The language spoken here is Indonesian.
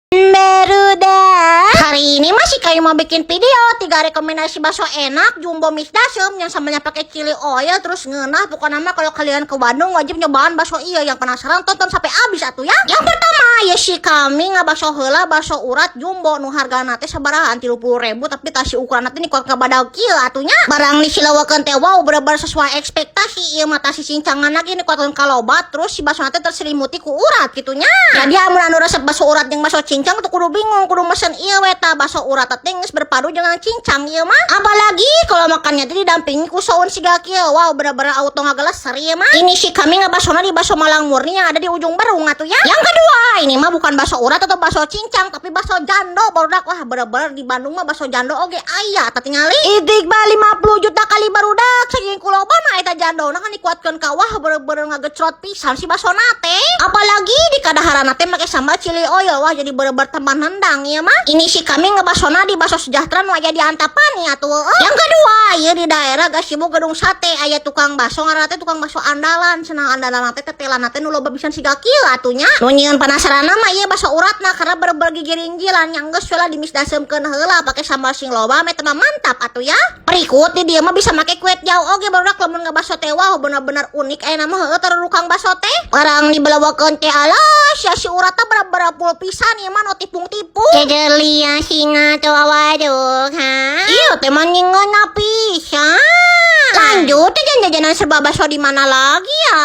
Beruda. Hari ini masih kayak mau bikin video 3 rekomendasi bakso enak Jumbo Mix Dasem yang sambalnya pakai chili oil terus ngeunah. Pokoknya mah kalau kalian ke Bandung wajib nyobaan bakso iya. Yang penasaran tonton sampai habis atuh ya. Yang pertama ya si kami bakso heula bakso urat jumbo nu hargana teh sabarahan 30.000 tapi tasi ukuran nanti kuat kabadag kieu atunya. Barang di silawakeun teh wow bener-bener sesuai ekspektasi. Ieu mah tasi cincangan lagi ini kuatan kalobat terus si bakso nanti terselimuti ku urat gitunya. Jadi amun anu resep bakso urat jeung bakso cincang tuh kudu bingung kudu mesen ieu we tah bakso urat teh geus berpadu jeung cincang ieu mah. Apalagi kalau makannya teh didampingi ku saun siga kieu. Wow bener-bener auto ngageleser ieu mah. Ini si kami ngabasona di bakso Malang Murni yang ada di ujung Barung atuh ya. Yang kedua, ini mah bukan bakso urat atau bakso cincang tapi bakso jando barudak. Wah bener-bener di Bandung mah bakso jando oge aya tah tingali. Itikbal 50 juta kali barudak saking kulobana eta jando nah kan dikuatkeun ka wah bener-bener ngagecrot pisan si bakso nate. Apalagi di kadaharan teh make sambal chili oil wah jadi bener-bener teman hendang ya mah. Ini si kami ngebasona di bakso sejahtera nu aya di Antapani atuh. Yang kedua, ieu di daerah Gasibu Gedung Sate aya tukang bakso ngaranna teh tukang bakso andalan. Cenah andalan teh tetelan teh nu loba pisan siga kieu atunya. Nu nyieun penasaran mah ieu bakso uratna karena bener-bener gigiringgilan yang geus we lah di mix dasemkeun heula pake sambal sing loba mah teh mantap atuh ya. Berikut di dieu mah bisa make kuet jauh oge barudak lamun ngabakso teh wah bener-bener unik aya mah heueuh tarurukang bakso teh. Barang dibelawakeun teh alas ya si urat teh bener-bener pul pisan ieu mah nu tipung-tipung. Cegelia singa tuh waduk ha. Ieu teh mah nyingeunna pisan. Lanjut jajan-jajanan serba bakso di mana lagi ya?